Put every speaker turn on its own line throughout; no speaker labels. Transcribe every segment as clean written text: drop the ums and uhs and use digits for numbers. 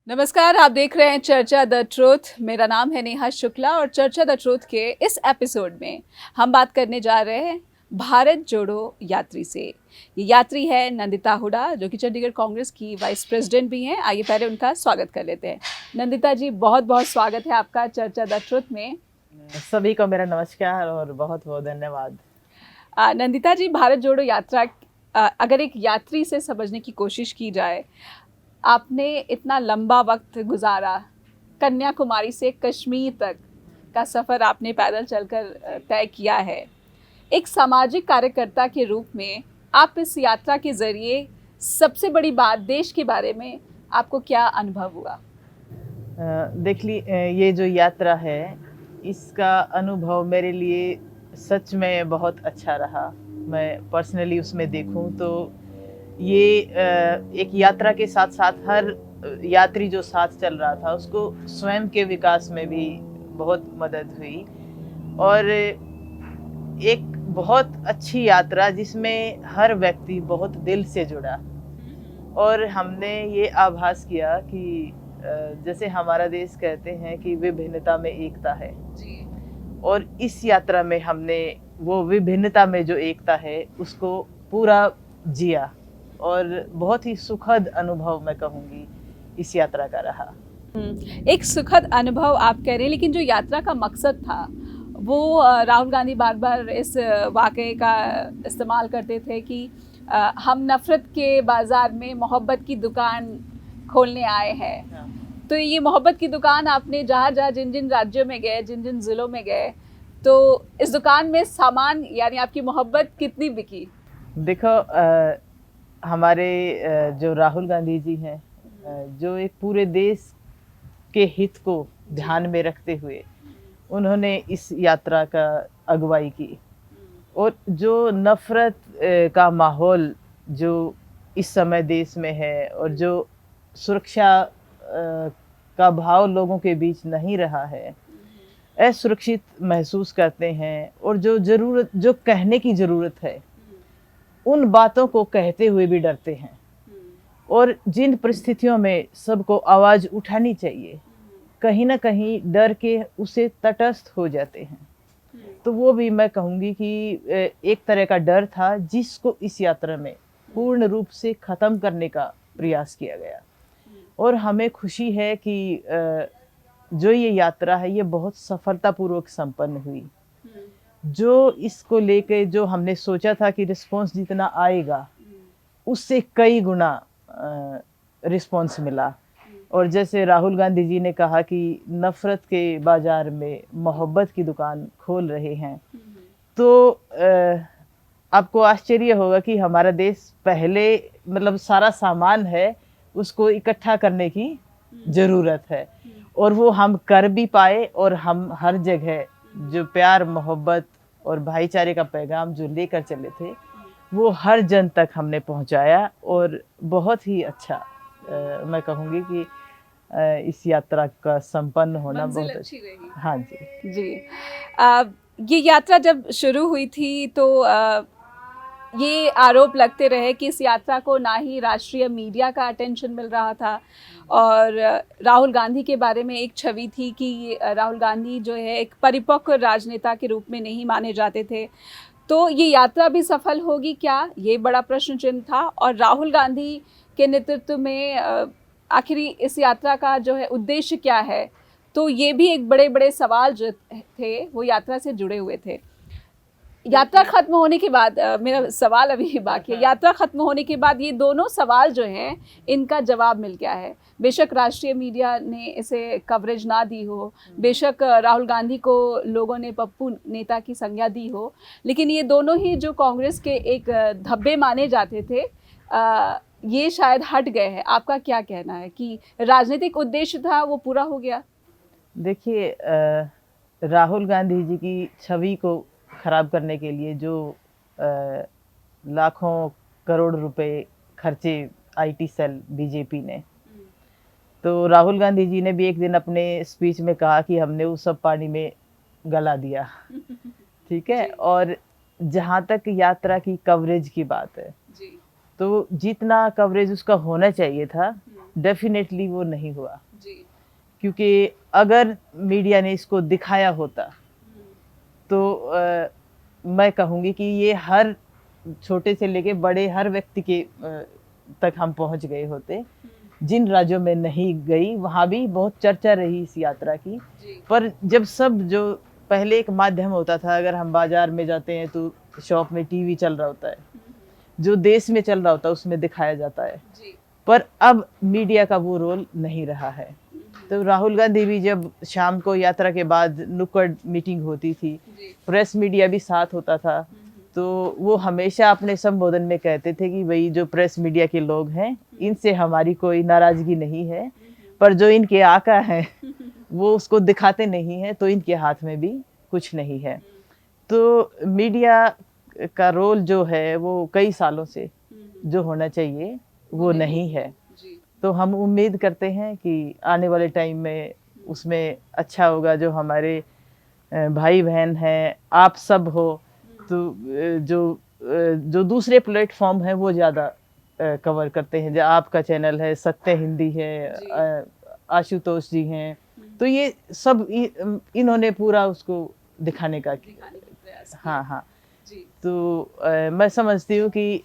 नमस्कार, आप देख रहे हैं चर्चा द ट्रुथ। मेरा नाम है नेहा शुक्ला और चर्चा द ट्रुथ के इस एपिसोड में हम बात करने जा रहे हैं भारत जोड़ो यात्री से। ये यात्री है नंदिता हुडा, जो कि चंडीगढ़ कांग्रेस की वाइस प्रेसिडेंट भी हैं। आइए पहले उनका स्वागत कर लेते हैं। नंदिता जी, बहुत बहुत स्वागत है आपका चर्चा द ट्रुथ में।
सभी को मेरा नमस्कार और बहुत बहुत धन्यवाद।
नंदिता जी, भारत जोड़ो यात्रा अगर एक यात्री से समझने की कोशिश की जाए, आपने इतना लंबा वक्त गुजारा, कन्याकुमारी से कश्मीर तक का सफ़र आपने पैदल चलकर तय किया है। एक सामाजिक कार्यकर्ता के रूप में आप इस यात्रा के ज़रिए सबसे बड़ी बात देश के बारे में आपको क्या अनुभव हुआ?
देख ली, ये जो यात्रा है इसका अनुभव मेरे लिए सच में बहुत अच्छा रहा। मैं पर्सनली उसमें देखूं तो ये एक यात्रा के साथ साथ हर यात्री जो साथ चल रहा था उसको स्वयं के विकास में भी बहुत मदद हुई और एक बहुत अच्छी यात्रा जिसमें हर व्यक्ति बहुत दिल से जुड़ा और हमने ये आभास किया कि जैसे हमारा देश कहते हैं कि विभिन्नता में एकता है
जी।
और इस यात्रा में हमने वो विभिन्नता में जो एकता है उसको पूरा जिया और बहुत ही सुखद अनुभव मैं कहूँगी इस यात्रा का रहा।
एक सुखद अनुभव आप कह रहे हैं, लेकिन जो यात्रा का मकसद था वो राहुल गांधी बार बार इस वाक़े का इस्तेमाल करते थे कि हम नफ़रत के बाज़ार में मोहब्बत की दुकान खोलने आए हैं। तो ये मोहब्बत की दुकान आपने जहाँ जहाँ जिन जिन राज्यों में गए, जिन जिन ज़िलों में गए, तो इस दुकान में सामान यानी आपकी मोहब्बत कितनी बिकी?
देखो, हमारे जो राहुल गांधी जी हैं, जो एक पूरे देश के हित को ध्यान में रखते हुए उन्होंने इस यात्रा का अगुवाई की और जो नफ़रत का माहौल जो इस समय देश में है और जो सुरक्षा का भाव लोगों के बीच नहीं रहा है, असुरक्षित महसूस करते हैं और जो कहने की ज़रूरत है उन बातों को कहते हुए भी डरते हैं और जिन परिस्थितियों में सबको आवाज़ उठानी चाहिए कहीं ना कहीं डर के उसे तटस्थ हो जाते हैं। तो वो भी मैं कहूँगी कि एक तरह का डर था जिसको इस यात्रा में पूर्ण रूप से ख़त्म करने का प्रयास किया गया और हमें खुशी है कि जो ये यात्रा है ये बहुत सफलतापूर्वक संपन्न हुई। जो इसको लेके जो हमने सोचा था कि रिस्पॉन्स जितना आएगा उससे कई गुना रिस्पॉन्स मिला और जैसे राहुल गांधी जी ने कहा कि नफ़रत के बाज़ार में मोहब्बत की दुकान खोल रहे हैं, तो आपको आश्चर्य होगा कि हमारा देश पहले मतलब सारा सामान है उसको इकट्ठा करने की ज़रूरत है और वो हम कर भी पाए और हम हर जगह जो प्यार मोहब्बत और भाईचारे का पैगाम जो लेकर चले थे वो हर जन तक हमने पहुंचाया और बहुत ही अच्छा मैं कहूँगी कि इस यात्रा का संपन्न होना बहुत
अच्छी रही।
हाँ जी
जी। ये यात्रा जब शुरू हुई थी तो ये आरोप लगते रहे कि इस यात्रा को ना ही राष्ट्रीय मीडिया का अटेंशन मिल रहा था और राहुल गांधी के बारे में एक छवि थी कि राहुल गांधी जो है एक परिपक्व राजनेता के रूप में नहीं माने जाते थे। तो ये यात्रा भी सफल होगी क्या, ये बड़ा प्रश्न चिन्ह था। और राहुल गांधी के नेतृत्व में आखिरी इस यात्रा का जो है उद्देश्य क्या है, तो ये भी एक बड़े बड़े सवाल जो थे वो यात्रा से जुड़े हुए थे। यात्रा खत्म होने के बाद मेरा सवाल अभी बाकी है। यात्रा खत्म होने के बाद ये दोनों सवाल जो हैं इनका जवाब मिल गया है। बेशक राष्ट्रीय मीडिया ने इसे कवरेज ना दी हो, बेशक राहुल गांधी को लोगों ने पप्पू नेता की संज्ञा दी हो, लेकिन ये दोनों ही जो कांग्रेस के एक धब्बे माने जाते थे ये शायद हट गए हैं। आपका क्या कहना है कि राजनीतिक उद्देश्य था वो पूरा हो गया?
देखिए, राहुल गांधी जी की छवि को खराब करने के लिए जो लाखों करोड़ रुपए खर्चे आईटी सेल बीजेपी ने, तो राहुल गांधी जी ने भी एक दिन अपने स्पीच में कहा कि हमने उस सब पानी में गला दिया। ठीक है। और जहाँ तक यात्रा की कवरेज की बात है,
जी।
तो जितना कवरेज उसका होना चाहिए था डेफिनेटली वो नहीं हुआ,
जी।
क्योंकि अगर मीडिया ने इसको दिखाया होता तो मैं कहूँगी कि ये हर छोटे से लेके बड़े हर व्यक्ति के तक हम पहुँच गए होते। जिन राज्यों में नहीं गई वहाँ भी बहुत चर्चा रही इस यात्रा की। पर जब सब जो पहले एक माध्यम होता था, अगर हम बाजार में जाते हैं तो शॉप में टीवी चल रहा होता है, जो देश में चल रहा होता है उसमें दिखाया जाता है, पर अब मीडिया का वो रोल नहीं रहा है। तो राहुल गांधी भी जब शाम को यात्रा के बाद नुक्कड़ मीटिंग होती थी, प्रेस मीडिया भी साथ होता था, तो वो हमेशा अपने संबोधन में कहते थे कि भाई जो प्रेस मीडिया के लोग हैं इनसे हमारी कोई नाराजगी नहीं है, पर जो इनके आका हैं वो उसको दिखाते नहीं हैं, तो इनके हाथ में भी कुछ नहीं है। तो मीडिया का रोल जो है वो कई सालों से जो होना चाहिए वो नहीं है। तो हम उम्मीद करते हैं कि आने वाले टाइम में उसमें अच्छा होगा। जो हमारे भाई बहन हैं, आप सब हो, तो जो दूसरे प्लेटफॉर्म हैं वो ज़्यादा कवर करते हैं। जो आपका चैनल है, सत्य हिंदी है, आशुतोष जी हैं, तो ये सब इन्होंने पूरा उसको दिखाने का प्रयास। हाँ हाँ जी। तो मैं समझती हूँ कि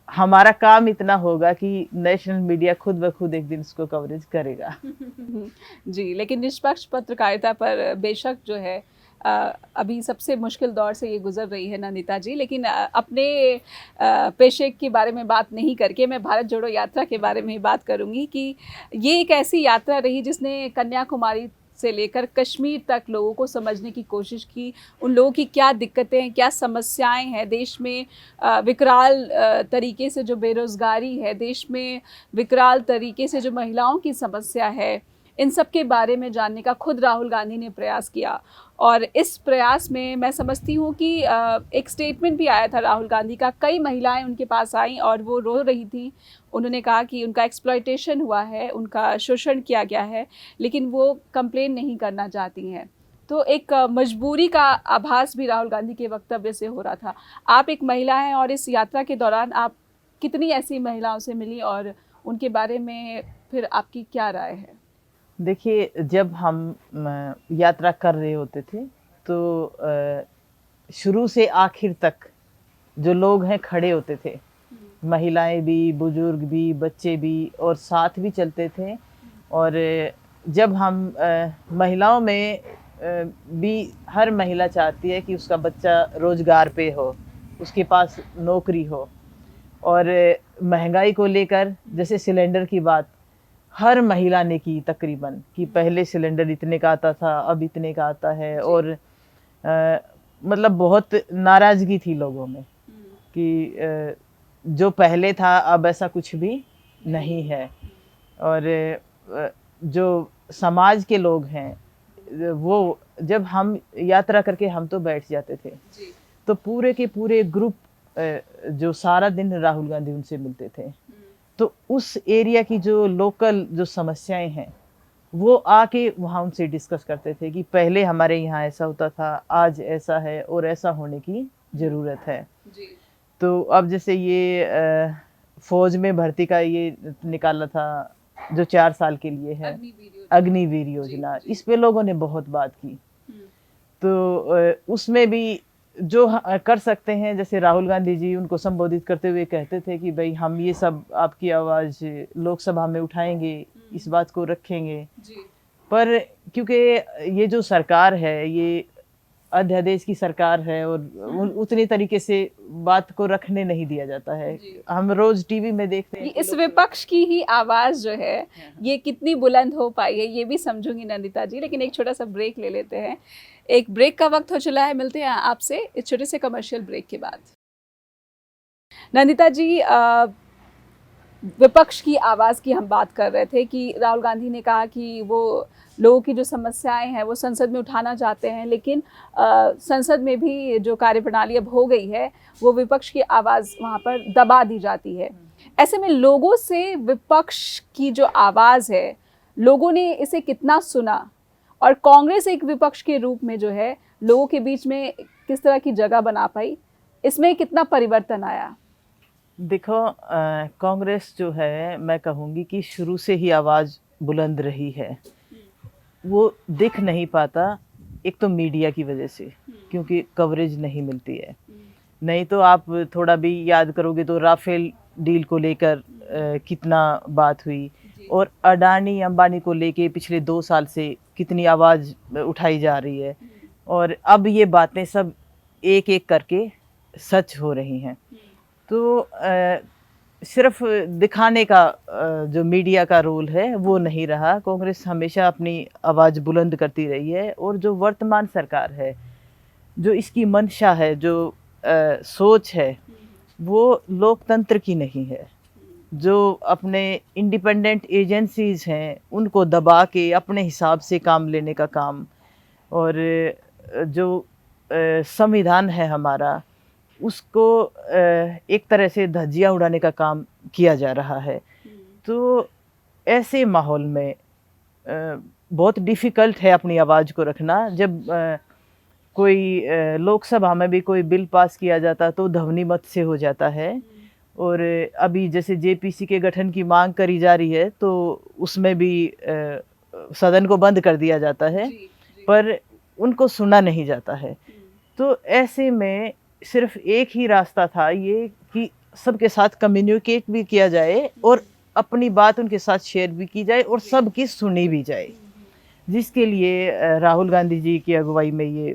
हमारा काम इतना होगा कि नेशनल मीडिया खुद ब खुद एक दिन इसको कवरेज करेगा।
जी, लेकिन निष्पक्ष पत्रकारिता पर बेशक जो है अभी सबसे मुश्किल दौर से ये गुजर रही है नंदिता जी। लेकिन अपने पेशे के बारे में बात नहीं करके मैं भारत जोड़ो यात्रा के बारे में ही बात करूंगी कि ये एक ऐसी यात्रा रही जिसने कन्याकुमारी से लेकर कश्मीर तक लोगों को समझने की कोशिश की। उन लोगों की क्या दिक्कतें हैं, क्या समस्याएं हैं, देश में विकराल तरीके से जो बेरोज़गारी है, देश में विकराल तरीके से जो महिलाओं की समस्या है, इन सब के बारे में जानने का खुद राहुल गांधी ने प्रयास किया। और इस प्रयास में मैं समझती हूँ कि एक स्टेटमेंट भी आया था राहुल गांधी का। कई महिलाएं उनके पास आईं और वो रो रही थी। उन्होंने कहा कि उनका एक्सप्लॉयटेशन हुआ है, उनका शोषण किया गया है, लेकिन वो कंप्लेन नहीं करना चाहती हैं। तो एक मजबूरी का आभास भी राहुल गांधी के वक्तव्य से हो रहा था। आप एक महिला हैं और इस यात्रा के दौरान आप कितनी ऐसी महिलाओं से मिली और उनके बारे में फिर आपकी क्या राय है?
देखिए, जब हम यात्रा कर रहे होते थे तो शुरू से आखिर तक जो लोग हैं खड़े होते थे, महिलाएं भी, बुजुर्ग भी, बच्चे भी, और साथ भी चलते थे। और जब हम महिलाओं में भी हर महिला चाहती है कि उसका बच्चा रोजगार पे हो, उसके पास नौकरी हो। और महंगाई को लेकर जैसे सिलेंडर की बात हर महिला ने की तकरीबन, कि पहले सिलेंडर इतने का आता था, अब इतने का आता है। और मतलब बहुत नाराज़गी थी लोगों में कि जो पहले था अब ऐसा कुछ भी नहीं है। और जो समाज के लोग हैं वो, जब हम यात्रा करके हम तो बैठ जाते थे, तो पूरे के पूरे ग्रुप जो सारा दिन राहुल गांधी उनसे मिलते थे। तो उस एरिया की जो लोकल जो समस्याएं हैं वो आके वहाँ उनसे डिस्कस करते थे कि पहले हमारे यहाँ ऐसा होता था, आज ऐसा है और ऐसा होने की ज़रूरत है। तो अब जैसे ये फौज में भर्ती का ये निकाला था जो 4 साल के लिए है, अग्निवीर योजना, इस पे लोगों ने बहुत बात की। तो उसमें भी जो कर सकते हैं, जैसे राहुल गांधी जी उनको संबोधित करते हुए कहते थे कि भाई हम ये सब आपकी आवाज़ लोकसभा में उठाएंगे, इस बात को रखेंगे। पर क्योंकि ये जो सरकार है ये अध्यादेश की सरकार है और उतनी तरीके से बात को रखने नहीं दिया जाता है। हम रोज टीवी में देखते हैं
इस विपक्ष की ही आवाज़ जो है ये कितनी बुलंद हो पाई है, ये भी समझूंगी नंदिता जी। लेकिन एक छोटा सा ब्रेक ले लेते हैं। एक ब्रेक का वक्त हो चला है, मिलते हैं आपसे इस छोटे से कमर्शियल ब्रेक के बाद। नंदिता जी, विपक्ष की आवाज़ की हम बात कर रहे थे कि राहुल गांधी ने कहा कि वो लोगों की जो समस्याएं हैं वो संसद में उठाना चाहते हैं, लेकिन संसद में भी जो कार्यप्रणाली अब हो गई है वो विपक्ष की आवाज़ वहाँ पर दबा दी जाती है। ऐसे में लोगों से विपक्ष की जो आवाज़ है, लोगों ने इसे कितना सुना, और कांग्रेस एक विपक्ष के रूप में जो है लोगों के बीच में किस तरह की जगह बना पाई, इसमें कितना परिवर्तन आया?
देखो, कांग्रेस जो है, मैं कहूँगी कि शुरू से ही आवाज़ बुलंद रही है। वो दिख नहीं पाता, एक तो मीडिया की वजह से, क्योंकि कवरेज नहीं मिलती है। नहीं तो आप थोड़ा भी याद करोगे तो राफेल डील को लेकर कितना बात हुई, और अडानी अंबानी को लेके पिछले 2 साल से कितनी आवाज़ उठाई जा रही है, और अब ये बातें सब एक-एक करके सच हो रही हैं। तो सिर्फ दिखाने का जो मीडिया का रोल है वो नहीं रहा। कांग्रेस हमेशा अपनी आवाज़ बुलंद करती रही है, और जो वर्तमान सरकार है, जो इसकी मंशा है, जो सोच है, वो लोकतंत्र की नहीं है। जो अपने इंडिपेंडेंट एजेंसीज हैं उनको दबा के अपने हिसाब से काम लेने का काम, और जो संविधान है हमारा, उसको एक तरह से धज्जियाँ उड़ाने का काम किया जा रहा है। तो ऐसे माहौल में बहुत डिफ़िकल्ट है अपनी आवाज़ को रखना। जब कोई लोकसभा में भी कोई बिल पास किया जाता तो ध्वनिमत से हो जाता है, और अभी जैसे जेपीसी के गठन की मांग करी जा रही है तो उसमें भी सदन को बंद कर दिया जाता है, पर उनको सुना नहीं जाता है। तो ऐसे में सिर्फ एक ही रास्ता था ये कि सबके साथ कम्युनिकेट भी किया जाए, और अपनी बात उनके साथ शेयर भी की जाए, और सबकी सुनी भी जाए, जिसके लिए राहुल गांधी जी की अगुवाई में ये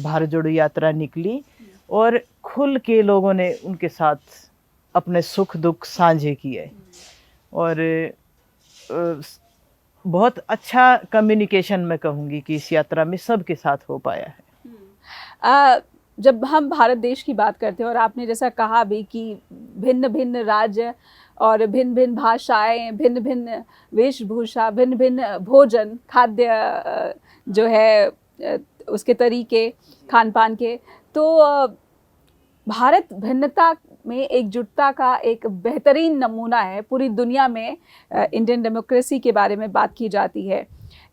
भारत जोड़ो यात्रा निकली, और खुल के लोगों ने उनके साथ अपने सुख दुख साझे किए, और बहुत अच्छा कम्युनिकेशन मैं कहूँगी कि इस यात्रा में सबके साथ हो पाया है।
जब हम भारत देश की बात करते हैं, और आपने जैसा कहा भी कि भिन्न भिन्न राज्य और भिन्न भिन्न भाषाएं, भिन्न भिन्न वेशभूषा, भिन्न भिन्न भोजन, खाद्य जो है उसके तरीके, खान पान के, तो भारत भिन्नता में एकजुटता का एक बेहतरीन नमूना है। पूरी दुनिया में इंडियन डेमोक्रेसी के बारे में बात की जाती है।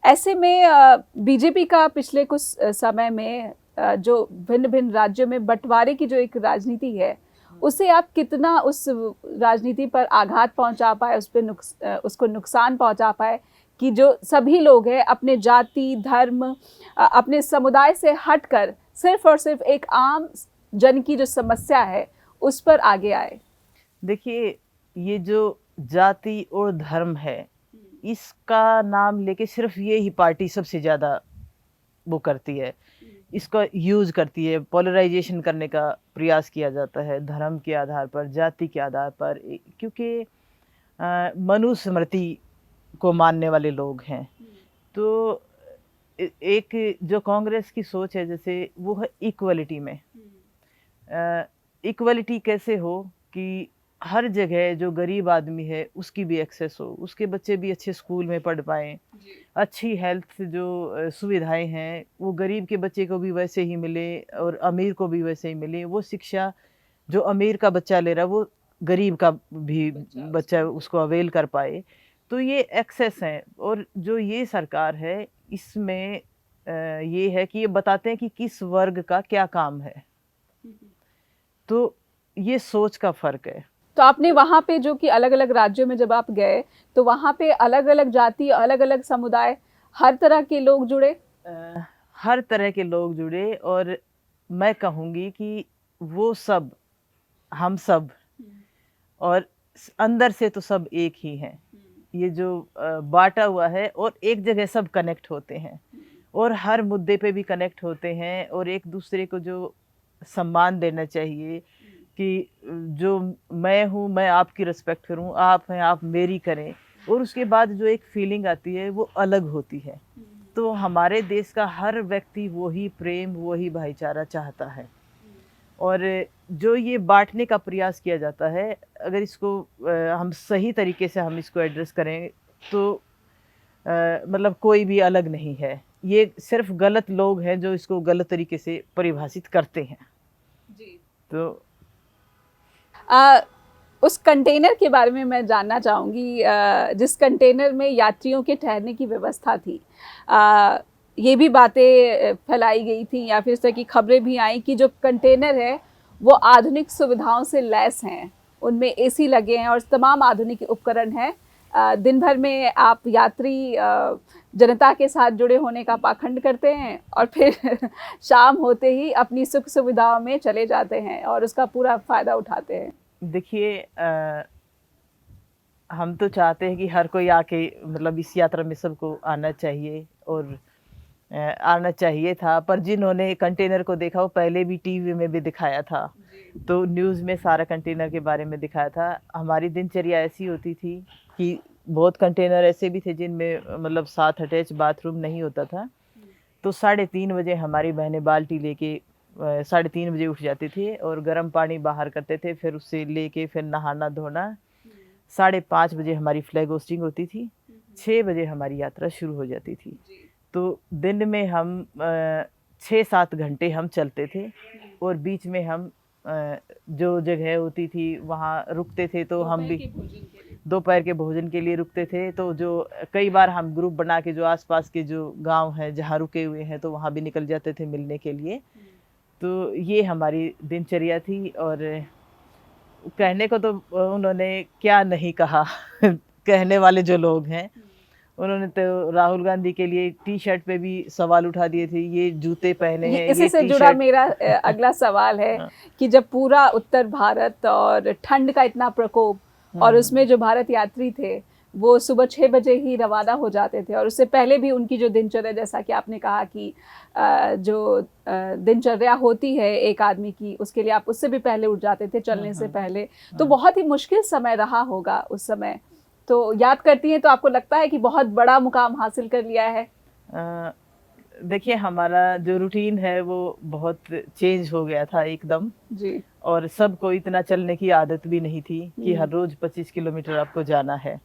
ऐसे में बीजेपी का पिछले कुछ समय में जो भिन्न भिन्न राज्यों में बंटवारे की जो एक राजनीति है, उसे आप कितना उस राजनीति पर आघात पहुंचा पाए, उस पर उसको नुकसान पहुंचा पाए, कि जो सभी लोग हैं अपने जाति, धर्म, अपने समुदाय से हटकर सिर्फ और सिर्फ एक आम जन की जो समस्या है उस पर आगे आए?
देखिए, ये जो जाति और धर्म है, इसका नाम लेके सिर्फ ये ही पार्टी सबसे ज़्यादा वो करती है, इसका यूज़ करती है, पोलराइजेशन करने का प्रयास किया जाता है धर्म के आधार पर, जाति के आधार पर, क्योंकि मनुस्मृति को मानने वाले लोग हैं। तो एक जो कांग्रेस की सोच है, जैसे वो है इक्वलिटी में। इक्वलिटी कैसे हो कि हर जगह जो गरीब आदमी है उसकी भी एक्सेस हो, उसके बच्चे भी अच्छे स्कूल में पढ़ पाएँ, अच्छी हेल्थ जो सुविधाएं हैं वो गरीब के बच्चे को भी वैसे ही मिले और अमीर को भी वैसे ही मिले। वो शिक्षा जो अमीर का बच्चा ले रहा है वो गरीब का भी बच्चा उसको अवेल कर पाए। तो ये एक्सेस हैं, और जो ये सरकार है इसमें ये है कि ये बताते हैं कि किस वर्ग का क्या काम है। तो ये सोच का फ़र्क है।
तो आपने वहाँ पे जो कि अलग अलग राज्यों में जब आप गए तो वहाँ पे अलग अलग जाति, अलग अलग समुदाय, हर तरह के लोग जुड़े?
हर तरह के लोग जुड़े, और मैं कहूँगी कि वो सब हम सब, और अंदर से तो सब एक ही हैं। ये जो बांटा हुआ है, और एक जगह सब कनेक्ट होते हैं, और हर मुद्दे पे भी कनेक्ट होते हैं, और एक दूसरे को जो सम्मान देना चाहिए कि जो मैं हूँ मैं आपकी रिस्पेक्ट करूँ, आप हैं आप मेरी करें, और उसके बाद जो एक फीलिंग आती है वो अलग होती है। तो हमारे देश का हर व्यक्ति वही प्रेम, वही भाईचारा चाहता है, और जो ये बांटने का प्रयास किया जाता है, अगर इसको हम सही तरीके से हम इसको एड्रेस करें तो मतलब कोई भी अलग नहीं है। ये सिर्फ गलत लोग हैं जो इसको गलत तरीके से परिभाषित करते हैं।
जी।
तो
उस कंटेनर के बारे में मैं जानना चाहूँगी, जिस कंटेनर में यात्रियों के ठहरने की व्यवस्था थी। ये भी बातें फैलाई गई थी या फिर इस तरह की खबरें भी आई कि जो कंटेनर है वो आधुनिक सुविधाओं से लैस हैं, उनमें एसी लगे हैं और तमाम आधुनिक उपकरण हैं। दिन भर में आप यात्री जनता के साथ जुड़े होने का पाखंड करते हैं और फिर शाम होते ही अपनी सुख सुविधाओं में चले जाते हैं और उसका पूरा फ़ायदा उठाते हैं।
देखिए, हम तो चाहते हैं कि हर कोई आके मतलब इस यात्रा में सबको आना चाहिए और आना चाहिए था, पर जिन्होंने कंटेनर को देखा वो पहले भी टीवी में भी दिखाया था, तो न्यूज़ में सारा कंटेनर के बारे में दिखाया था। हमारी दिनचर्या ऐसी होती थी कि बहुत कंटेनर ऐसे भी थे जिनमें मतलब साथ अटैच बाथरूम नहीं होता था, तो 3:30 बजे हमारी बहनें बाल्टी लेके 3:30 बजे उठ जाती थी और गर्म पानी बाहर करते थे, फिर उससे लेके फिर नहाना धोना। 5:30 बजे हमारी फ्लैग होस्टिंग होती थी, 6 बजे हमारी यात्रा शुरू हो जाती थी। तो दिन में हम 6-7 घंटे हम चलते थे और बीच में हम जो जगह होती थी वहाँ रुकते थे, तो हम भी दोपहर के भोजन के लिए रुकते थे। तो जो कई बार हम ग्रुप बना के जो आसपास के जो गांव हैं जहाँ रुके हुए हैं तो वहाँ भी निकल जाते थे मिलने के लिए। तो ये हमारी दिनचर्या थी और कहने को तो उन्होंने क्या नहीं कहा कहने वाले जो लोग हैं उन्होंने तो राहुल गांधी के लिए टी शर्ट पे भी सवाल उठा दिए थे, ये जूते पहने हैं,
इसी से जुड़ा मेरा अगला सवाल है कि जब पूरा उत्तर भारत और ठंड का इतना प्रकोप और उसमें जो भारत यात्री थे वो सुबह 6 बजे ही रवाना हो जाते थे और उससे पहले भी उनकी जो दिनचर्या, जैसा कि आपने कहा कि जो दिनचर्या होती है एक आदमी की, उसके लिए आप उससे भी पहले उठ जाते थे चलने से पहले, तो बहुत ही मुश्किल समय रहा होगा उस समय। तो याद करती हैं तो आपको लगता है कि बहुत बड़ा मुकाम हासिल कर लिया है?
देखिए, हमारा जो रूटीन है वो बहुत चेंज हो गया था एकदम
जी,
और सबको इतना चलने की आदत भी नहीं थी कि हर रोज 25 किलोमीटर आपको जाना है।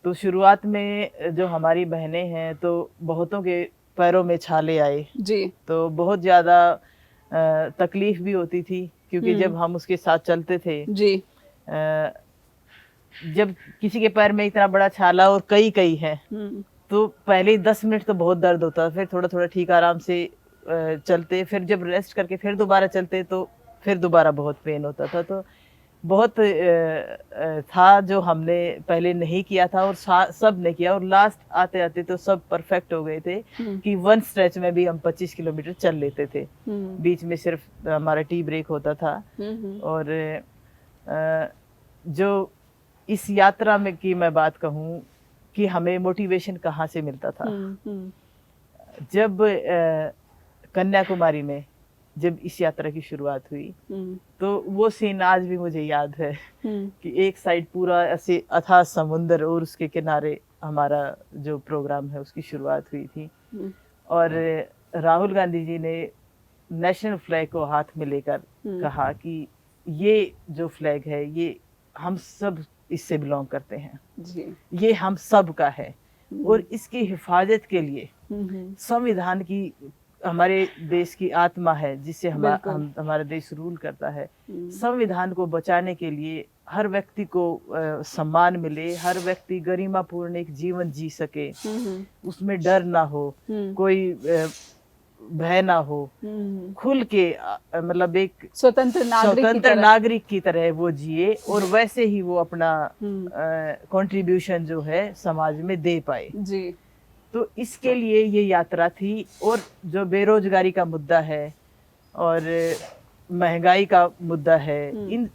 तो शुरुआत में जो हमारी बहनें हैं तो बहुतों के पैरों में छाले आए
जी,
तो बहुत ज़्यादा तकलीफ भी होती थी क्योंकि जब हम उसके साथ चलते थे
जी,
जब किसी के पैर में इतना बड़ा छाला और कई है तो पहले 10 मिनट तो बहुत दर्द होता, फिर थोड़ा थोड़ा ठीक आराम से चलते, फिर जब रेस्ट करके फिर दोबारा चलते तो फिर दोबारा बहुत पेन होता था। तो बहुत था जो हमने पहले नहीं किया था और सब ने किया और लास्ट आते आते तो सब परफेक्ट हो गए थे कि वन स्ट्रेच में भी हम 25 किलोमीटर चल लेते थे। बीच में सिर्फ हमारा टी ब्रेक होता था। और जो इस यात्रा में की मैं बात कहूँ कि हमें मोटिवेशन कहाँ से मिलता था, जब कन्याकुमारी में जब इस यात्रा की शुरुआत हुई तो वो सीन आज भी मुझे याद है कि एक साइड पूरा ऐसे अथाह समुंदर और उसके किनारे हमारा जो प्रोग्राम है उसकी शुरुआत हुई थी और राहुल गांधी जी ने नेशनल फ्लैग को हाथ में लेकर कहा कि ये जो फ्लैग है ये हम सब इससे बिलोंग करते हैं जी। ये हम सब का है और इसकी हिफाजत के लिए संविधान की हमारे देश की आत्मा है जिससे हमारा देश रूल करता है। संविधान को बचाने के लिए हर व्यक्ति को सम्मान मिले, हर व्यक्ति गरिमापूर्ण एक जीवन जी सके, उसमें डर ना हो, कोई भय ना हो, खुल के मतलब एक स्वतंत्र नागरिक की तरह वो जिए और वैसे ही वो अपना कंट्रीब्यूशन जो है समाज में दे पाए जी। तो इसके लिए ये यात्रा थी और जो बेरोजगारी का मुद्दा है और महंगाई का मुद्दा है, इन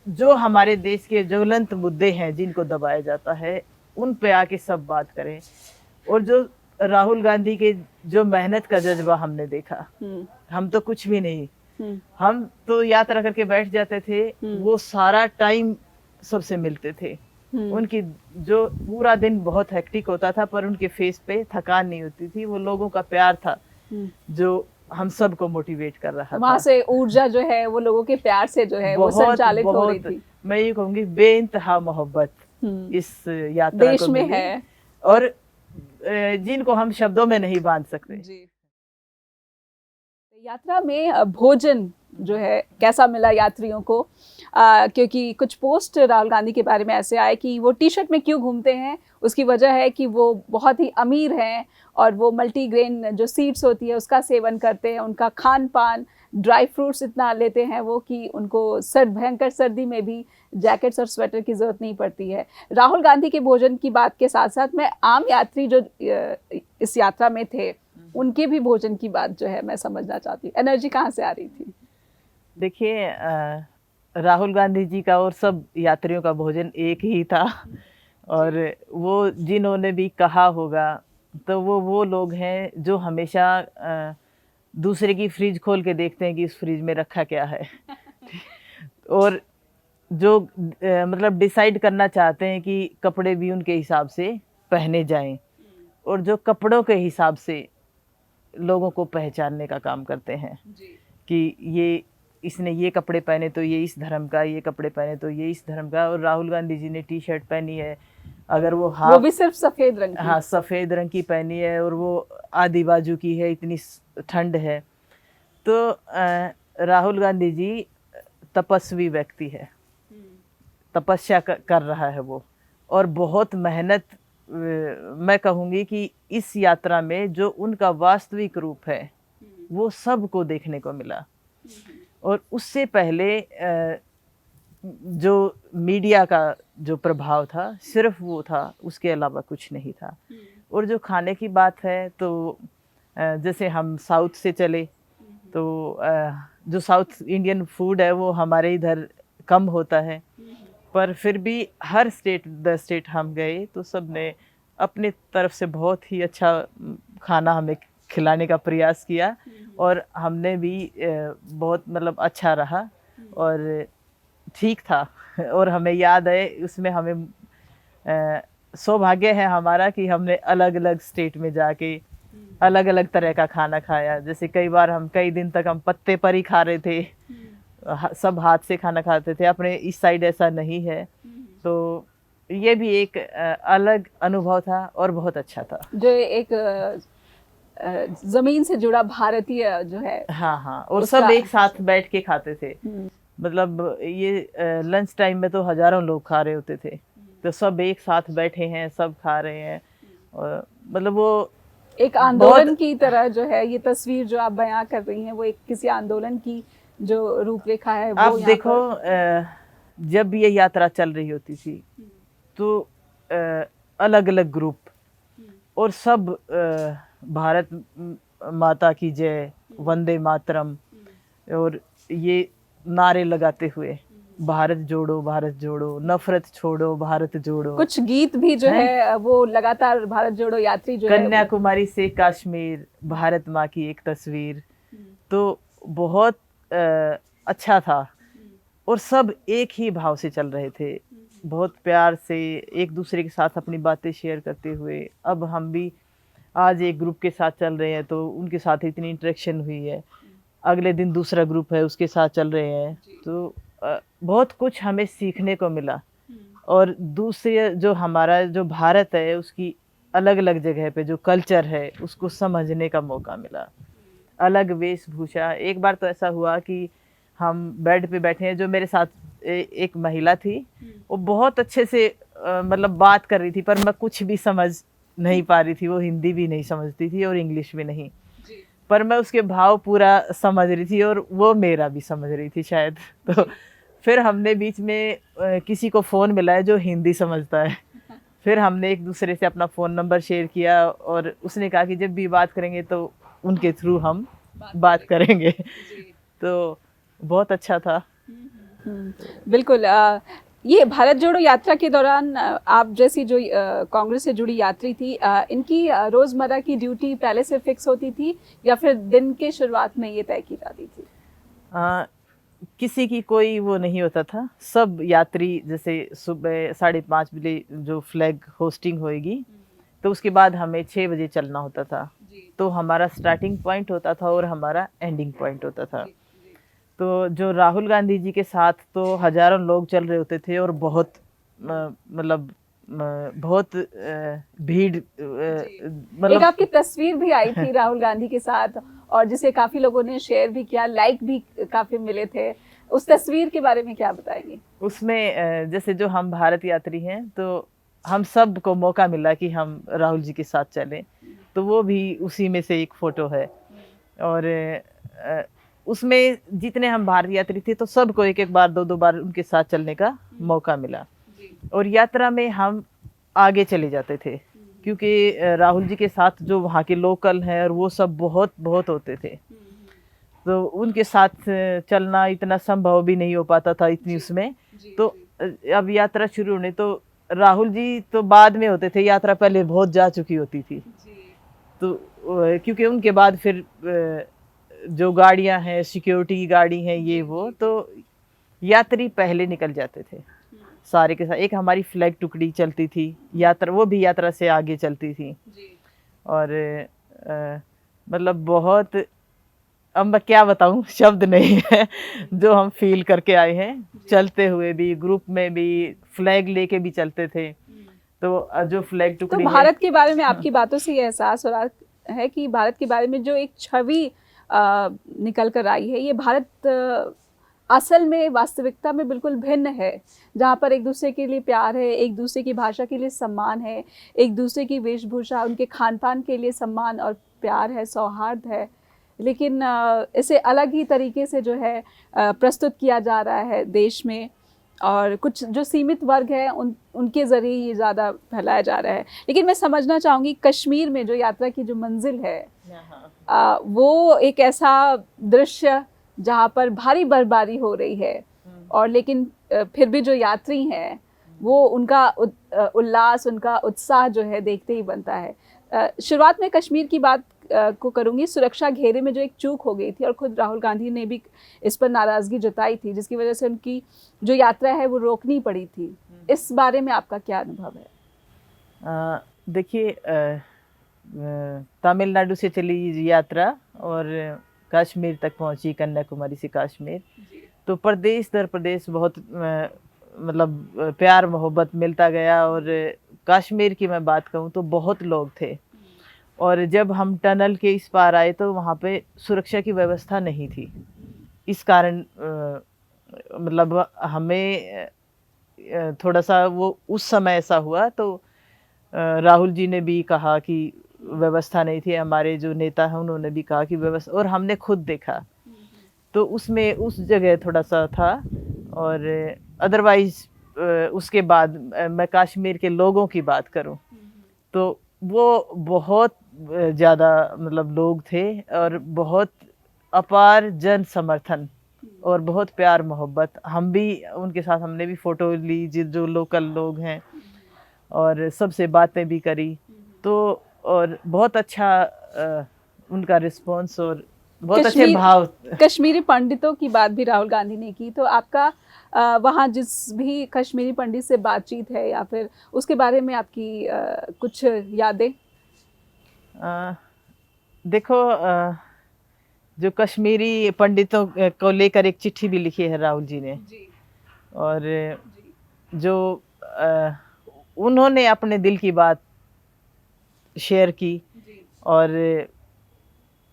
जो हमारे देश के ज्वलंत मुद्दे हैं जिनको दबाया जाता है उन पे आके सब बात करें। और जो राहुल गांधी के जो मेहनत का जज्बा हमने देखा, हम तो कुछ भी नहीं, हम तो यात्रा करके बैठ जाते थे, वो सारा टाइम सबसे मिलते थे। उनकी जो पूरा दिन बहुत हेक्टिक होता था पर उनके फेस पे थकान नहीं होती थी, वो लोगों का प्यार था जो हम सबको मोटिवेट कर रहा था।
वहाँ से ऊर्जा जो है वो लोगों के प्यार से जो है वो संचालित हो रही थी।
मैं ये कहूँगी बेइंतहा मोहब्बत इस यात्रा
देश में है
और जिनको हम शब्दों में नहीं बांध सकते जी।
यात्रा में भोजन जो है कैसा मिला यात्रियों को? क्योंकि कुछ पोस्ट राहुल गांधी के बारे में ऐसे आए कि वो टी शर्ट में क्यों घूमते हैं, उसकी वजह है कि वो बहुत ही अमीर हैं और वो मल्टीग्रेन जो सीड्स होती है उसका सेवन करते हैं, उनका खान पान ड्राई फ्रूट्स इतना लेते हैं वो कि उनको भयंकर सर्दी में भी जैकेट्स और स्वेटर की ज़रूरत नहीं पड़ती है। राहुल गांधी के भोजन की बात के साथ साथ मैं आम यात्री जो इस यात्रा में थे उनके भी भोजन की बात जो है मैं समझना चाहती हूँ। एनर्जी कहाँ से आ रही थी?
देखिए, राहुल गांधी जी का और सब यात्रियों का भोजन एक ही था। और वो जिन्होंने भी कहा होगा तो वो लोग हैं जो हमेशा दूसरे की फ्रिज खोल के देखते हैं कि इस फ्रिज में रखा क्या है। और जो मतलब डिसाइड करना चाहते हैं कि कपड़े भी उनके हिसाब से पहने जाएं, और जो कपड़ों के हिसाब से लोगों को पहचानने का काम करते हैं कि ये इसने ये कपड़े पहने तो ये इस धर्म का, ये कपड़े पहने तो ये इस धर्म का। और राहुल गांधी जी ने टी शर्ट पहनी है, अगर वो
भी सिर्फ सफ़ेद रंग की।
हाँ, सफ़ेद रंग की पहनी है और वो आधी बाजू की है, इतनी ठंड है। तो राहुल गांधी जी तपस्वी व्यक्ति है, तपस्या कर रहा है वो, और बहुत मेहनत। मैं कहूँगी कि इस यात्रा में जो उनका वास्तविक रूप है वो सबको देखने को मिला। और उससे पहले जो मीडिया का जो प्रभाव था सिर्फ वो था, उसके अलावा कुछ नहीं था। और जो खाने की बात है तो जैसे हम साउथ से चले तो जो साउथ इंडियन फूड है वो हमारे इधर कम होता है, पर फिर भी हर स्टेट हम गए तो सब ने अपने तरफ से बहुत ही अच्छा खाना हमें खिलाने का प्रयास किया। और हमने भी बहुत मतलब अच्छा रहा और ठीक था। और हमें याद है उसमें हमें सौभाग्य है हमारा कि हमने अलग अलग स्टेट में जाके अलग अलग तरह का खाना खाया। जैसे कई बार हम कई दिन तक हम पत्ते पर ही खा रहे थे, सब हाथ से खाना खाते थे, अपने इस साइड ऐसा नहीं है। तो ये भी एक अलग अनुभव था और बहुत अच्छा था।
जो एक जमीन से जुड़ा भारतीय जो है,
हाँ, और सब एक साथ बैठ के खाते थे। मतलब ये लंच टाइम में तो हजारों लोग खा रहे होते थे, तो सब एक साथ बैठे हैं, सब खा रहे हैं। और मतलब वो
एक आंदोलन की तरह जो है, ये तस्वीर जो आप बयां कर रही हैं वो एक किसी आंदोलन की जो रूपरेखा है वो।
आप देखो, जब ये यात्रा चल रही होती थी तो अलग अलग ग्रुप और सब भारत माता की जय, वंदे मातरम और ये नारे लगाते हुए भारत जोड़ो, नफरत छोड़ो, भारत जोड़ो।
कुछ गीत भी जो है वो लगातार भारत जोड़ो यात्री जो है,
कन्याकुमारी से कश्मीर, भारत माँ की एक तस्वीर। तो बहुत अच्छा था और सब एक ही भाव से चल रहे थे, बहुत प्यार से एक दूसरे के साथ अपनी बातें शेयर करते हुए। अब हम भी आज एक ग्रुप के साथ चल रहे हैं तो उनके साथ इतनी इंटरेक्शन हुई है, अगले दिन दूसरा ग्रुप है उसके साथ चल रहे हैं, तो बहुत कुछ हमें सीखने को मिला। और दूसरे जो हमारा जो भारत है उसकी अलग अलग जगह पे जो कल्चर है उसको समझने का मौका मिला, अलग वेशभूषा। एक बार तो ऐसा हुआ कि हम बेड पे बैठे हैं, जो मेरे साथ एक महिला थी वो बहुत अच्छे से मतलब बात कर रही थी, पर मैं कुछ भी समझ नहीं पा रही थी। वो हिंदी भी नहीं समझती थी और इंग्लिश भी नहीं, पर मैं उसके भाव पूरा समझ रही थी और वो मेरा भी समझ रही थी शायद। तो फिर हमने बीच में किसी को फ़ोन मिलाया जो हिंदी समझता है, फिर हमने एक दूसरे से अपना फ़ोन नंबर शेयर किया और उसने कहा कि जब भी बात करेंगे तो उनके थ्रू हम बात करेंगे। तो बहुत अच्छा था।
बिल्कुल। ये भारत जोड़ो यात्रा के दौरान आप जैसी जो कांग्रेस से जुड़ी यात्री थी, इनकी रोज़मर्रा की ड्यूटी पहले से फिक्स होती थी या फिर दिन के शुरुआत में ये तय की जाती थी?
किसी की कोई वो नहीं होता था। सब यात्री जैसे सुबह 5:30 बजे जो फ्लैग होस्टिंग होएगी तो उसके बाद हमें 6 बजे चलना होता था। तो हमारा स्टार्टिंग पॉइंट होता था और हमारा एंडिंग पॉइंट होता था। तो जो राहुल गांधी जी के साथ तो हजारों लोग चल रहे होते थे और बहुत मतलब बहुत भीड़ मतलब
एक आपकी तस्वीर भी आई थी राहुल गांधी के साथ और जिसे काफी लोगों ने शेयर भी किया, लाइक भी काफी मिले थे। उस तस्वीर के बारे में क्या बताएंगे?
उसमें जैसे जो हम भारत यात्री हैं तो हम सब को मौका मिला कि हम राहुल जी के साथ चलें, तो वो भी उसी में से एक फोटो है। और उसमें जितने हम भारतीय यात्री थे तो सबको एक एक बार 2-2 बार उनके साथ चलने का मौका मिला। और यात्रा में हम आगे चले जाते थे क्योंकि राहुल जी के साथ जो वहाँ के लोकल हैं और वो सब बहुत बहुत होते थे, तो उनके साथ चलना इतना संभव भी नहीं हो पाता था इतनी उसमें। तो अब यात्रा शुरू होने तो राहुल जी तो बाद में होते थे, यात्रा पहले बहुत जा चुकी होती थी। तो क्योंकि उनके बाद फिर जो गाड़ियां हैं, सिक्योरिटी की गाड़ी हैं, ये वो, तो यात्री पहले निकल जाते थे सारे के साथ। एक हमारी फ्लैग टुकड़ी चलती थी, यात्रा वो भी यात्रा से आगे चलती थी। और मतलब बहुत, अब मैं क्या बताऊं, शब्द नहीं है जो हम फील करके आए हैं। चलते हुए भी, ग्रुप में भी, फ्लैग लेके भी चलते थे। तो जो फ्लैग
तो
टुकड़ी
भारत के बारे में आपकी बातों से ये एहसास हो रहा है कि भारत के बारे में जो एक छवि निकल कर आई है, ये भारत असल में वास्तविकता में बिल्कुल भिन्न है, जहाँ पर एक दूसरे के लिए प्यार है, एक दूसरे की भाषा के लिए सम्मान है, एक दूसरे की वेशभूषा, उनके खान पान के लिए सम्मान और प्यार है, सौहार्द है। लेकिन इसे अलग ही तरीके से जो है प्रस्तुत किया जा रहा है देश में, और कुछ जो सीमित वर्ग है उनके ज़रिए ये ज़्यादा फैलाया जा रहा है। लेकिन मैं समझना चाहूँगी, कश्मीर में जो यात्रा की जो मंजिल है, वो एक ऐसा दृश्य जहाँ पर भारी बर्फबारी हो रही है, और लेकिन फिर भी जो यात्री हैं वो उनका उल्लास, उनका उत्साह जो है देखते ही बनता है। शुरुआत में कश्मीर की बात को करूँगी। सुरक्षा घेरे में जो एक चूक हो गई थी, और खुद राहुल गांधी ने भी इस पर नाराज़गी जताई थी, जिसकी वजह से उनकी जो यात्रा है वो रोकनी पड़ी थी। इस बारे में आपका क्या अनुभव है?
देखिए, तमिलनाडु से चली यात्रा और कश्मीर तक पहुंची, कन्याकुमारी से कश्मीर, तो प्रदेश दर प्रदेश बहुत मतलब प्यार मोहब्बत मिलता गया। और कश्मीर की मैं बात कहूँ तो बहुत लोग थे, और जब हम टनल के इस पार आए तो वहाँ पे सुरक्षा की व्यवस्था नहीं थी। इस कारण मतलब हमें थोड़ा सा वो उस समय ऐसा हुआ, तो राहुल जी ने भी कहा कि व्यवस्था नहीं थी, हमारे जो नेता हैं उन्होंने भी कहा कि व्यवस्था, और हमने खुद देखा तो उसमें उस जगह थोड़ा सा था। और अदरवाइज उसके बाद मैं कश्मीर के लोगों की बात करूं तो वो बहुत ज़्यादा मतलब लोग थे, और बहुत अपार जन समर्थन और बहुत प्यार मोहब्बत। हम भी उनके साथ, हमने भी फ़ोटो ली जो लोकल लोग हैं, और सबसे बातें भी करी। तो और बहुत अच्छा उनका रिस्पॉन्स और बहुत अच्छे भाव।
कश्मीरी पंडितों की बात भी राहुल गांधी ने की, तो आपका वहाँ जिस भी कश्मीरी पंडित से बातचीत है, या फिर उसके बारे में आपकी कुछ यादें?
देखो, जो कश्मीरी पंडितों को लेकर एक चिट्ठी भी लिखी है राहुल जी ने, और जो उन्होंने अपने दिल की बात शेयर की, और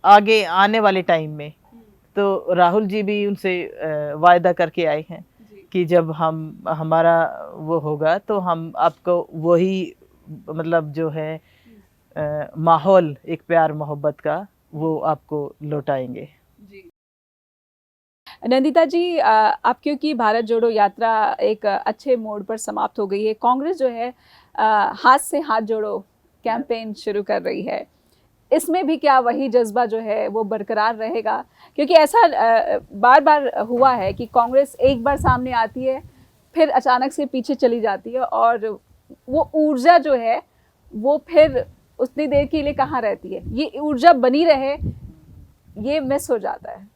आगे आने वाले टाइम में तो राहुल जी भी उनसे वायदा करके आए हैं कि जब हमारा वो होगा तो हम आपको वही मतलब जो है माहौल, एक प्यार मोहब्बत का, वो आपको लौटाएंगे।
नंदिता जी, आप क्योंकि भारत जोड़ो यात्रा एक अच्छे मोड़ पर समाप्त हो गई है, कांग्रेस जो है हाथ से हाथ जोड़ो कैंपेन शुरू कर रही है, इसमें भी क्या वही जज्बा जो है वो बरकरार रहेगा? क्योंकि ऐसा बार बार हुआ है कि कांग्रेस एक बार सामने आती है, फिर अचानक से पीछे चली जाती है, और वो ऊर्जा जो है वो फिर उतनी देर के लिए कहाँ रहती है। ये ऊर्जा बनी रहे, ये मिस हो जाता है।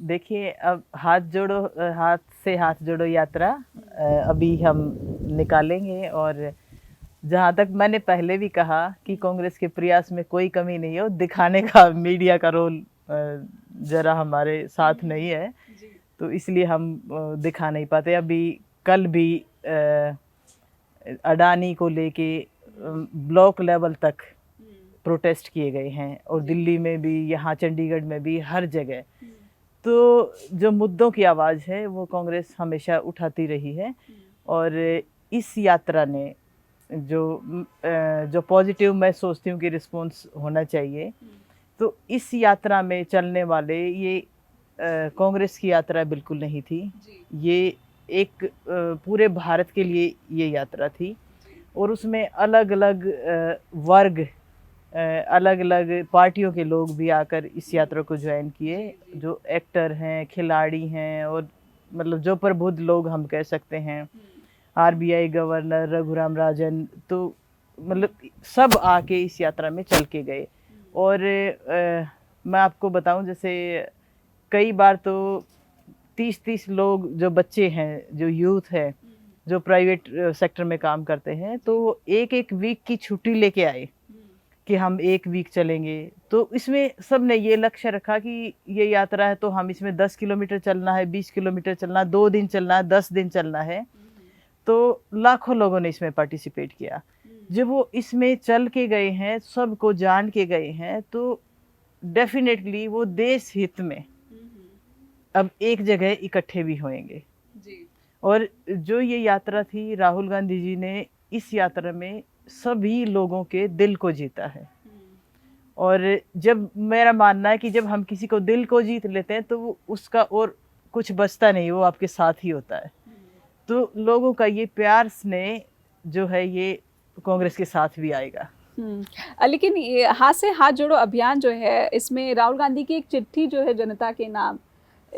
देखिए, अब हाथ से हाथ जोड़ो यात्रा अभी हम निकालेंगे, और जहाँ तक मैंने पहले भी कहा कि कांग्रेस के प्रयास में कोई कमी नहीं है, दिखाने का मीडिया का रोल जरा हमारे साथ नहीं है, तो इसलिए हम दिखा नहीं पाते। अभी कल भी अडानी को लेके ब्लॉक लेवल तक प्रोटेस्ट किए गए हैं, और दिल्ली में भी, यहाँ चंडीगढ़ में भी, हर जगह। तो जो मुद्दों की आवाज़ है वो कांग्रेस हमेशा उठाती रही है, और इस यात्रा ने जो पॉजिटिव मैं सोचती हूँ कि रिस्पॉन्स होना चाहिए, तो इस यात्रा में चलने वाले ये कांग्रेस की यात्रा बिल्कुल नहीं थी।
जी।
ये एक पूरे भारत के लिए ये यात्रा थी और उसमें अलग अलग वर्ग, अलग अलग पार्टियों के लोग भी आकर इस यात्रा को ज्वाइन किए, जो एक्टर हैं, खिलाड़ी हैं और मतलब जो प्रबुद्ध लोग हम कह सकते हैं, आरबीआई गवर्नर रघुराम राजन, तो मतलब सब आके इस यात्रा में चल के गए। और मैं आपको बताऊं, जैसे कई बार तो 30-30 लोग, जो बच्चे हैं, जो यूथ है, जो प्राइवेट सेक्टर में काम करते हैं, तो एक एक वीक की छुट्टी लेके आए कि हम एक वीक चलेंगे। तो इसमें सब ने ये लक्ष्य रखा कि ये यात्रा है तो हम इसमें 10 किलोमीटर चलना है, 20 किलोमीटर चलना है, 2 दिन चलना है, 10 दिन चलना है। तो लाखों लोगों ने इसमें पार्टिसिपेट किया। जब वो इसमें चल के गए हैं, सबको जान के गए हैं, तो डेफिनेटली वो देश हित में अब एक जगह इकट्ठे भी होंगे।
जी।
और जो ये यात्रा थी, राहुल गांधी जी ने इस यात्रा में सभी लोगों के दिल को जीता है। और जब मेरा मानना है कि जब हम किसी को दिल को जीत लेते हैं तो वो उसका और कुछ बचता नहीं, वो आपके साथ ही होता है। तो लोगों का ये प्यार स्नेह जो है, ये कांग्रेस के साथ भी आएगा।
लेकिन ये हाथ से हाथ जोड़ो अभियान जो है, इसमें राहुल गांधी की एक चिट्ठी जो है जनता के नाम,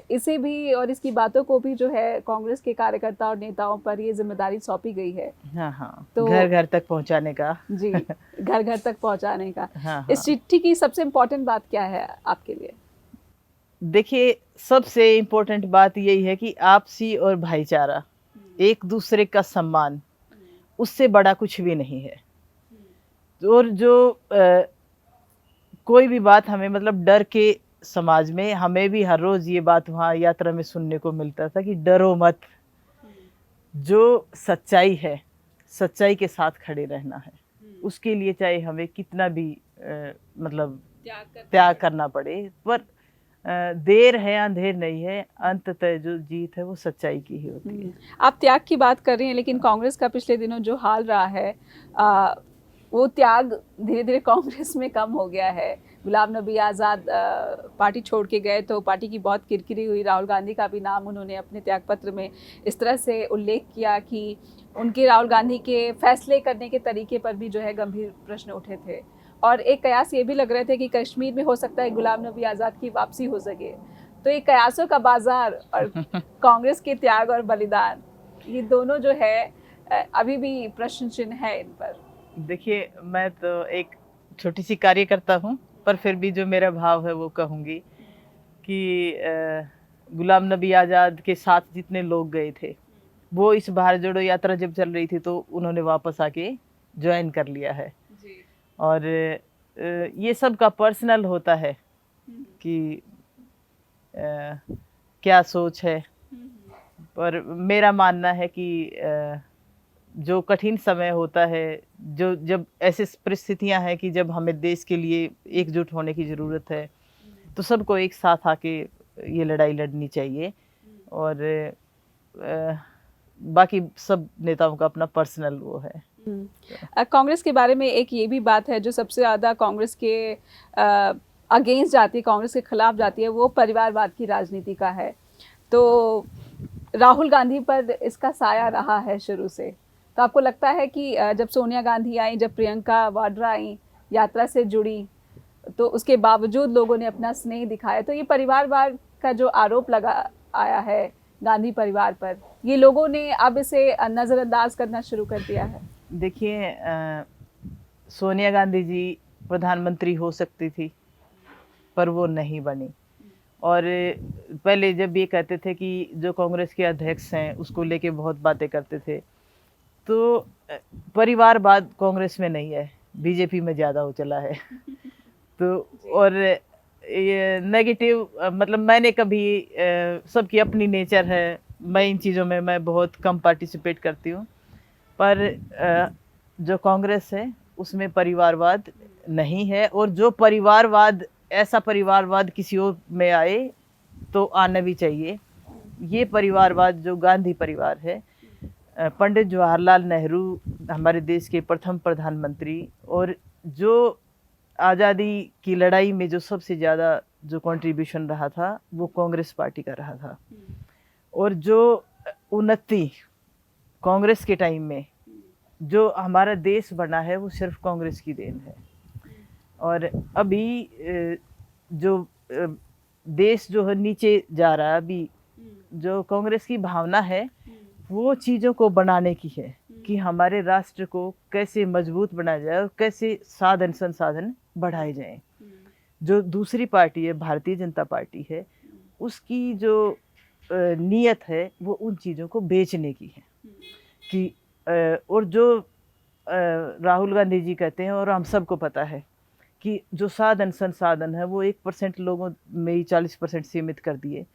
इसे भी और इसकी बातों को भी जो है कांग्रेस के कार्यकर्ता और नेताओं पर ये जिम्मेदारी सौंपी गई है।
हाँ हाँ,
तो
घर घर तक पहुंचाने का।
जी, घर घर तक पहुंचाने का।
हाँ,
इस चिट्ठी की सबसे इम्पोर्टेंट बात क्या है आपके लिए?
देखिए, सबसे इम्पोर्टेंट बात यही है कि आपसी और भाईचारा, एक दूसरे का सम्मान, उससे बड़ा कुछ भी नहीं है। और जो कोई भी बात हमें मतलब डर के, समाज में हमें भी हर रोज ये बात वहाँ यात्रा में सुनने को मिलता था कि डरो मत, जो सच्चाई है, सच्चाई के साथ खड़े रहना है। उसके लिए चाहे हमें कितना भी मतलब त्याग करना पड़े, पर देर है अंधेर नहीं है, अंततः जो जीत है वो सच्चाई की ही होती है।
आप त्याग की बात कर रही हैं, लेकिन कांग्रेस का पिछले दिनों जो हाल रहा है, वो त्याग धीरे धीरे कांग्रेस में कम हो गया है। गुलाम नबी आज़ाद पार्टी छोड़ के गए तो पार्टी की बहुत किरकिरी हुई। राहुल गांधी का भी नाम उन्होंने अपने त्याग पत्र में इस तरह से उल्लेख किया कि उनके, राहुल गांधी के फैसले करने के तरीके पर भी जो है गंभीर प्रश्न उठे थे। और एक कयास ये भी लग रहे थे कि कश्मीर में हो सकता है गुलाम नबी आज़ाद की वापसी हो सके। तो ये कयासों का बाजार और कांग्रेस के त्याग और बलिदान, ये दोनों जो है अभी भी प्रश्न चिन्ह है इन पर।
देखिए, मैं तो एक छोटी सी कार्यकर्ता हूँ, पर फिर भी जो मेरा भाव है वो कहूँगी कि गुलाम नबी आज़ाद के साथ जितने लोग गए थे, वो इस भारत जोड़ो यात्रा जब चल रही थी तो उन्होंने वापस आके ज्वाइन कर लिया है।
जी।
और ये सब का पर्सनल होता है कि क्या सोच है, पर मेरा मानना है कि जो कठिन समय होता है, जो जब ऐसी परिस्थितियां हैं कि जब हमें देश के लिए एकजुट होने की ज़रूरत है, तो सबको एक साथ आके ये लड़ाई लड़नी चाहिए। और बाकी सब नेताओं का अपना पर्सनल वो है।
कांग्रेस के बारे में एक ये भी बात है जो सबसे ज़्यादा कांग्रेस के अगेंस्ट जाती है, कांग्रेस के खिलाफ जाती है, वो परिवारवाद की राजनीति का है। तो राहुल गांधी पर इसका साया रहा है शुरू से। तो आपको लगता है कि जब सोनिया गांधी आई, जब प्रियंका वाड्रा आई, यात्रा से जुड़ी, तो उसके बावजूद लोगों ने अपना स्नेह दिखाया, तो ये परिवारवाद का जो आरोप लगा आया है गांधी परिवार पर, ये लोगों ने अब इसे नज़रअंदाज करना शुरू कर दिया है?
देखिए, सोनिया गांधी जी प्रधानमंत्री हो सकती थी, पर वो नहीं बनी। और पहले जब ये कहते थे कि जो कांग्रेस के अध्यक्ष हैं उसको लेके बहुत बातें करते थे, तो परिवारवाद कांग्रेस में नहीं है, बीजेपी में ज़्यादा हो चला है। तो और ये नेगेटिव, मतलब मैंने कभी, सबकी अपनी नेचर है, मैं इन चीज़ों में मैं बहुत कम पार्टिसिपेट करती हूँ, पर जो कांग्रेस है उसमें परिवारवाद नहीं है। और जो परिवारवाद, ऐसा परिवारवाद किसी और में आए तो आना भी चाहिए। ये परिवारवाद जो गांधी परिवार है, पंडित जवाहरलाल नेहरू हमारे देश के प्रथम प्रधानमंत्री, और जो आज़ादी की लड़ाई में जो सबसे ज़्यादा जो कंट्रीब्यूशन रहा था वो कांग्रेस पार्टी का रहा था, और जो उन्नति कांग्रेस के टाइम में जो हमारा देश बना है वो सिर्फ कांग्रेस की देन है। और अभी जो देश जो है नीचे जा रहा है, अभी जो कांग्रेस की भावना है वो चीज़ों को बनाने की है कि हमारे राष्ट्र को कैसे मजबूत बनाया जाए और कैसे साधन संसाधन बढ़ाए जाएं। जो दूसरी पार्टी है, भारतीय जनता पार्टी है, उसकी जो नीयत है वो उन चीज़ों को बेचने की है कि और जो राहुल गांधी जी कहते हैं, और हम सबको पता है कि जो साधन संसाधन है वो 1% लोगों में ही 40% सीमित कर दिए।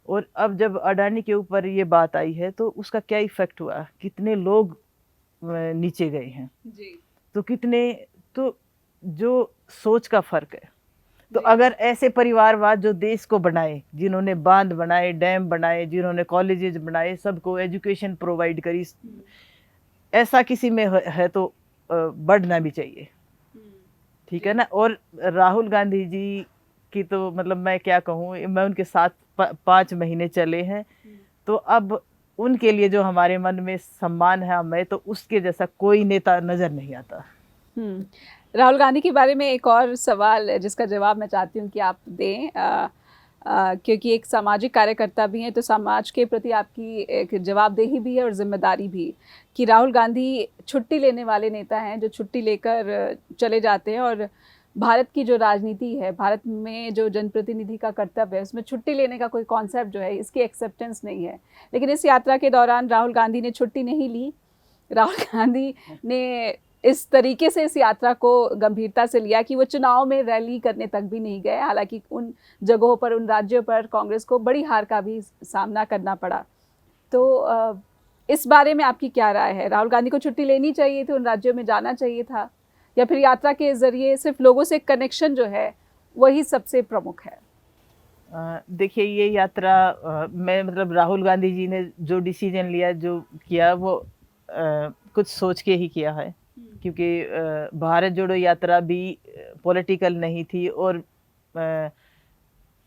और अब जब अडानी के ऊपर ये बात आई है तो उसका क्या इफेक्ट हुआ, कितने लोग नीचे गए हैं जी। तो कितने, तो जो सोच का फर्क है। तो अगर ऐसे परिवारवाद जो देश को बनाए, जिन्होंने बांध बनाए, डैम बनाए, जिन्होंने कॉलेजेस बनाए, सबको एजुकेशन प्रोवाइड करी, ऐसा किसी में है तो बढ़ना भी चाहिए, ठीक है ना। और राहुल गांधी जी की तो मतलब मैं क्या कहूँ, मैं उनके साथ 5 महीने चले हैं, तो अब उनके लिए जो हमारे मन में सम्मान है, मैं तो उसके जैसा कोई नेता नज़र नहीं आता।
राहुल गांधी के बारे में एक और सवाल जिसका जवाब मैं चाहती हूँ कि आप दें, क्योंकि एक सामाजिक कार्यकर्ता भी हैं, तो समाज के प्रति आपकी एक जवाबदेही भी है और जिम्मेदारी भी, कि राहुल गांधी छुट्टी लेने वाले नेता हैं जो छुट्टी लेकर चले जाते हैं, और भारत की जो राजनीति है, भारत में जो जनप्रतिनिधि का कर्तव्य है, उसमें छुट्टी लेने का कोई कॉन्सेप्ट जो है इसकी एक्सेप्टेंस नहीं है। लेकिन इस यात्रा के दौरान राहुल गांधी ने छुट्टी नहीं ली। राहुल गांधी ने इस तरीके से इस यात्रा को गंभीरता से लिया कि वो चुनाव में रैली करने तक भी नहीं गए। हालांकि उन जगहों पर, उन राज्यों पर कांग्रेस को बड़ी हार का भी सामना करना पड़ा। तो इस बारे में आपकी क्या राय है? राहुल गांधी को छुट्टी लेनी चाहिए थी, उन राज्यों में जाना चाहिए था, या फिर यात्रा के जरिए सिर्फ लोगों से कनेक्शन जो है वही सबसे प्रमुख है?
देखिए, ये यात्रा मैं मतलब राहुल गांधी जी ने जो डिसीजन लिया, जो किया, वो कुछ सोच के ही किया है, क्योंकि भारत जोड़ो यात्रा भी पॉलिटिकल नहीं थी, और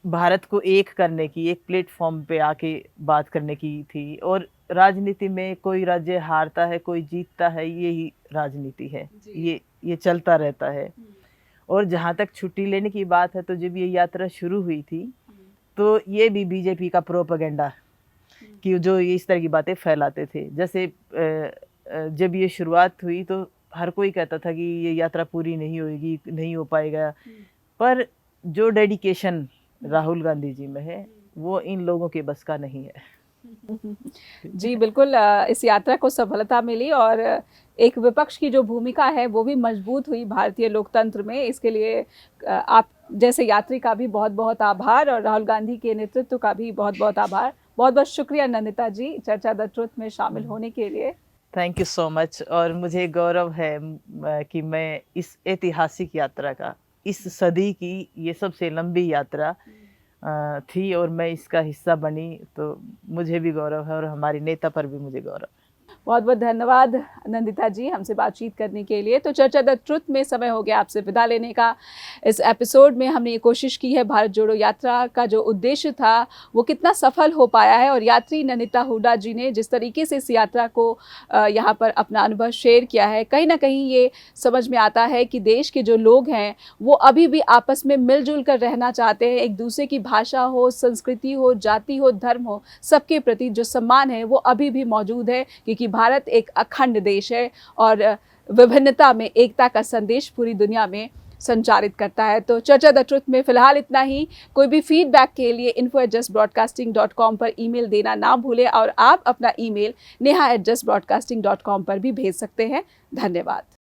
भारत को एक करने की, एक प्लेटफॉर्म पे आके बात करने की थी। और राजनीति में कोई राज्य हारता है, कोई जीतता है, यही राजनीति है, ये चलता रहता है। और जहाँ तक छुट्टी लेने की बात है, तो जब ये यात्रा शुरू हुई थी तो ये भी बीजेपी का प्रोपेगेंडा कि जो ये इस तरह की बातें फैलाते थे। जैसे जब ये शुरुआत हुई तो हर कोई कहता था कि ये यात्रा पूरी नहीं होगी, नहीं हो पाएगा, पर जो डेडिकेशन राहुल गांधी जी में है वो इन लोगों के बस का नहीं है।
जी बिल्कुल, इस यात्रा को सफलता मिली और एक विपक्ष की जो भूमिका है वो भी मजबूत हुई भारतीय लोकतंत्र में। इसके लिए आप जैसे यात्री का भी बहुत बहुत आभार, और राहुल गांधी के नेतृत्व का भी बहुत बहुत आभार। बहुत बहुत शुक्रिया नंदिता जी, चर्चा द ट्रुथ में शामिल होने के लिए।
Thank you so much. और मुझे गौरव है कि मैं इस ऐतिहासिक यात्रा का, इस सदी की ये सबसे लंबी यात्रा थी और मैं इसका हिस्सा बनी, तो मुझे भी गौरव है और हमारे नेता पर भी मुझे गौरव है।
बहुत बहुत धन्यवाद नंदिता जी हमसे बातचीत करने के लिए। तो चर्चा द ट्रुथ में समय हो गया आपसे विदा लेने का। इस एपिसोड में हमने ये कोशिश की है भारत जोड़ो यात्रा का जो उद्देश्य था वो कितना सफल हो पाया है, और यात्री नंदिता हुड्डा जी ने जिस तरीके से इस यात्रा को यहाँ पर अपना अनुभव शेयर किया है, कहीं ना कहीं ये समझ में आता है कि देश के जो लोग हैं वो अभी भी आपस में मिलजुल कर रहना चाहते हैं। एक दूसरे की भाषा हो, संस्कृति हो, जाति हो, धर्म हो, सबके प्रति जो सम्मान है वो अभी भी मौजूद है, क्योंकि भारत एक अखंड देश है और विभिन्नता में एकता का संदेश पूरी दुनिया में संचारित करता है। तो चर्चा द ट्रुथ में फिलहाल इतना ही। कोई भी फीडबैक के लिए info@justbroadcasting.com पर ईमेल देना ना भूलें, और आप अपना ईमेल neha@justbroadcasting.com पर भी भेज सकते हैं। धन्यवाद।